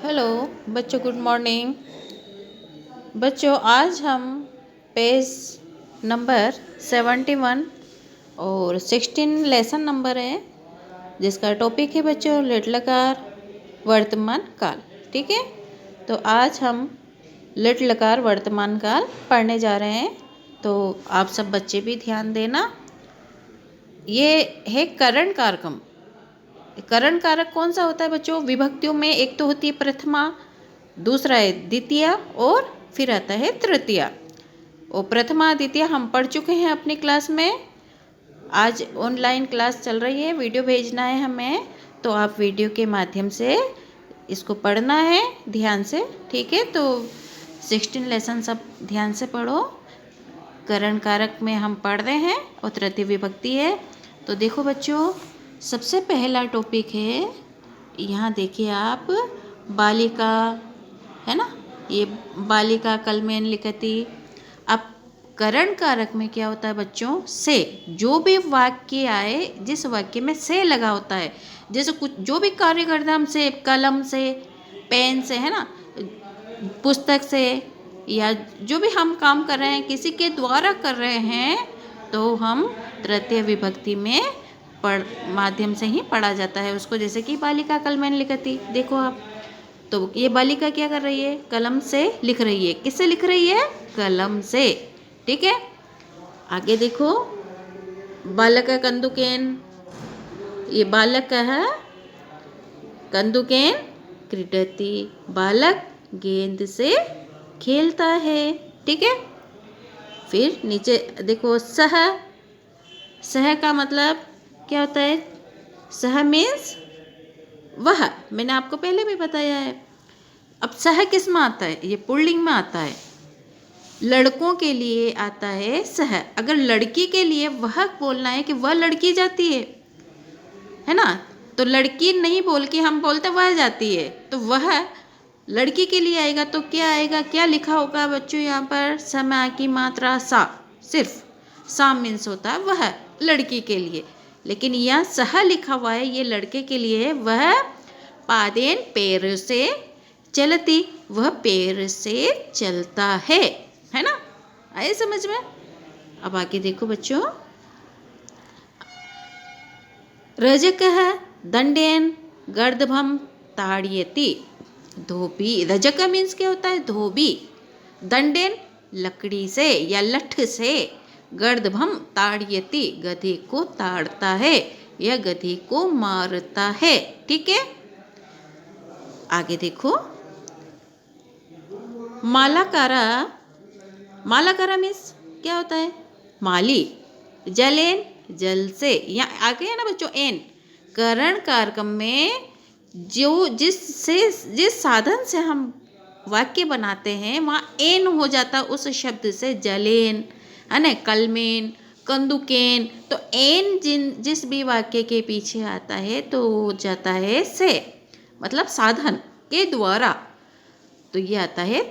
Hello बच्चों, good morning. बच्चों, आज हम पेज नंबर 71 और 16 लेसन नंबर है, जिसका टॉपिक है बच्चों लिट्लकार वर्तमान काल। ठीक है, तो आज हम लिट्लकार वर्तमान काल पढ़ने जा रहे हैं, तो आप सब बच्चे भी ध्यान देना। ये है करण कारकम। करण कारक कौन सा होता है बच्चों? विभक्तियों में एक तो होती है प्रथमा, दूसरा है द्वितीय और फिर आता है तृतीय। और प्रथमा द्वितीय हम पढ़ चुके हैं अपनी क्लास में। आज ऑनलाइन क्लास चल रही है, वीडियो भेजना है हमें, तो आप वीडियो के माध्यम से इसको पढ़ना है ध्यान से। ठीक है, तो 16 लेसन सब ध्यान से पढ़ो। करण कारक में हम पढ़ रहे हैं और तृतीय विभक्ति है। तो देखो बच्चों, सबसे पहला टॉपिक है, यहाँ देखिए आप, बालिका है ना, ये बालिका कलमेन लिखती। अब करण कारक में क्या होता है बच्चों? से। जो भी वाक्य आए, जिस वाक्य में से लगा होता है, जैसे कुछ जो भी कार्य करते हैं हम, से, कलम से, पेन से, है ना, पुस्तक से, या जो भी हम काम कर रहे हैं किसी के द्वारा कर रहे हैं, तो हम तृतीय विभक्ति में माध्यम से ही पढ़ा जाता है उसको। जैसे कि बालिका कलमेन लिखती, देखो आप, तो ये बालिका क्या कर रही है? कलम से लिख रही है। किससे लिख रही है? कलम से। ठीक है, आगे देखो, बालक कंदुकेन, ये बालक है कंदुकेन क्रीडति, बालक गेंद से खेलता है। ठीक है, फिर नीचे देखो, सह। सह का मतलब क्या होता है? सह मीन्स वह, मैंने आपको पहले भी बताया है। अब सह किस में आता है? ये पुल्लिंग में आता है। लड़कों के लिए आता है सह। अगर लड़की के लिए वह बोलना है कि वह लड़की जाती है ना, तो लड़की नहीं बोल के हम बोलते वह जाती है, तो वह लड़की के लिए आएगा। तो क्या आएगा? क्या लिखा होगा बच्चों यहाँ पर? समय की मात्रा सा, सिर्फ सा मीन्स होता है वह, लड़की के लिए। लेकिन यह सह लिखा हुआ है, ये लड़के के लिए है। वह पादेन पैर से चलती, वह पैर से चलता है ना। आए समझ में? अब आगे देखो बच्चों, रजक है दंडेन गर्दभम ताड़यति, धोबी। रजक मीन्स क्या होता है? धोबी। दंडेन लकड़ी से या लठ से, गर्दभम ताड़यति गधे को ताड़ता है या गधे को मारता है। ठीक है, आगे देखो, मालाकारा। मालाकारा मीन्स क्या होता है? माली। जलेन जल से, यहाँ आगे है ना बच्चों एन। करण कारकम में जिस साधन से हम वाक्य बनाते हैं वहाँ एन हो जाता उस शब्द से। जलेन है ना, कलमेन, कंदुकेन, तो एन जिस भी वाक्य के पीछे आता है तो हो जाता है से, मतलब साधन के द्वारा। तो ये आता है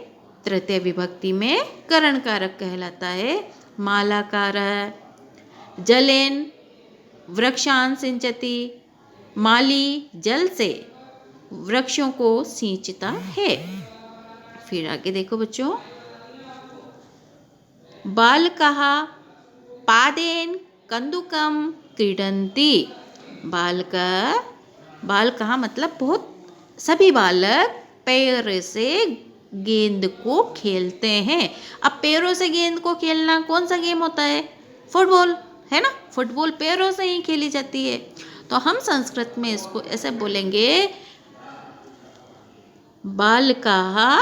तृतीय विभक्ति में, करण कारक कहलाता है। मालाकार, जलेन वृक्षान सिंचती, माली जल से वृक्षों को सींचता है। फिर आगे देखो बच्चों, बालकः पादेन कंदुकम क्रीडन्ति। बालकः मतलब बहुत, सभी बालक पैर से गेंद को खेलते हैं। अब पैरों से गेंद को खेलना कौन सा गेम होता है? फुटबॉल, है ना। फुटबॉल पैरों से ही खेली जाती है। तो हम संस्कृत में इसको ऐसे बोलेंगे, बालकाः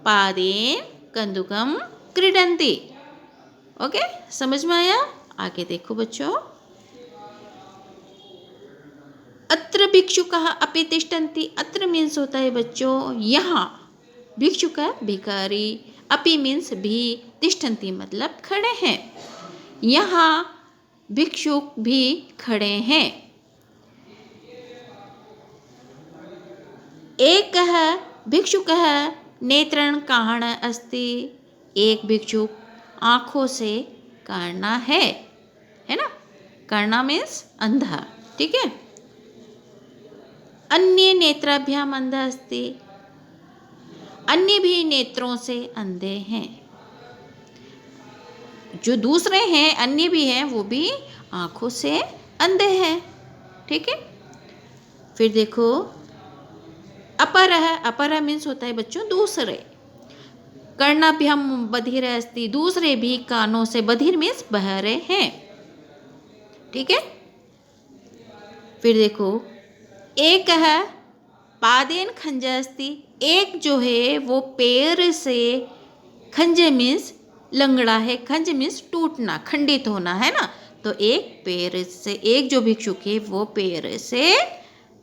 पादेन कंदुकम क्रीडन्ति। ओके, समझ में आया? आगे देखो बच्चों, अत्र भिक्षुकः अपि तिष्ठन्ति। अत्र मीन्स होता है बच्चों यहाँ, भिक्षुक भिखारी, अपि मीन्स भी, तिष्ठन्ति मतलब खड़े हैं। यहाँ भिक्षुक भी खड़े हैं। एकः भिक्षुकः नेत्रं काण अस्ति। एक भिक्षुक आँखों से काढ़ना है ना। काढ़ना मीन्स अंधा। ठीक है, अन्य नेत्राभ्याम अंधा अस्ति। अन्य भी नेत्रों से अंधे हैं। जो दूसरे हैं, अन्य भी हैं, वो भी आंखों से अंधे हैं। ठीक है। फिर देखो अपरः, अपरः मीन्स होता है बच्चों दूसरे। कर्णाभ्याम बधिर अस्ति, दूसरे भी कानों से, बधिर मीन्स बहरे हैं। ठीक है। फिर देखो एक है पादेन खंज अस्ति, एक जो है वो पैर से, खंज मीन्स लंगड़ा है, खंज मीन्स टूटना, खंडित होना, है ना। तो एक पैर से, एक जो भिक्षुक है वो पैर से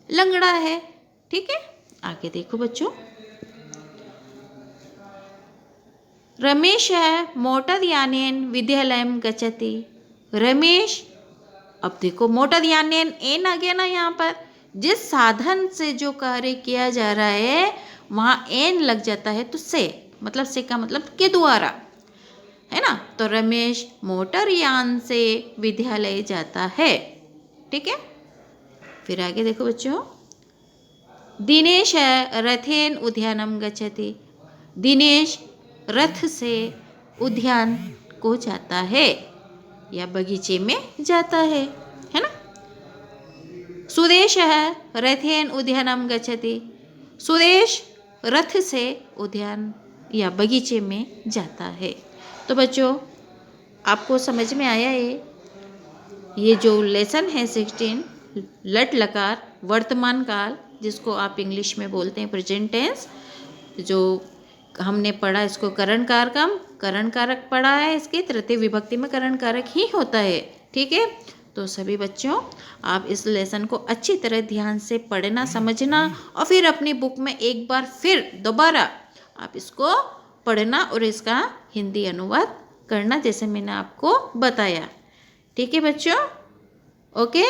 लंगड़ा है। ठीक है। आगे देखो बच्चों, रमेश मोटरयानेन विद्यालयम गच्छति। रमेश, अब देखो मोटरयानेन, एन आ गया ना यहाँ पर। जिस साधन से जो कार्य किया जा रहा है वहाँ एन लग जाता है तो से, मतलब से का मतलब के द्वारा, है ना। तो रमेश मोटरयान से विद्यालय जाता है। ठीक है। फिर आगे देखो बच्चों, दिनेश रथेन उद्यानम गच्छति। दिनेश रथ से उद्यान को जाता है या बगीचे में जाता है ना। सुदेश रथेन उद्यानम गच्छति। सुदेश रथ से उद्यान या बगीचे में जाता है। तो बच्चों आपको समझ में आया ये जो लेसन है 16, लट लकार वर्तमान काल, जिसको आप इंग्लिश में बोलते हैं प्रेजेंट टेंस, जो हमने पढ़ा इसको करण कारकम, करण कारक पढ़ा है। इसके तृतीय विभक्ति में करण कारक ही होता है। ठीक है। तो सभी बच्चों आप इस लेसन को अच्छी तरह ध्यान से पढ़ना, समझना और फिर अपनी बुक में एक बार फिर दोबारा आप इसको पढ़ना और इसका हिंदी अनुवाद करना, जैसे मैंने आपको बताया। ठीक है बच्चों। Okay,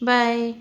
bye.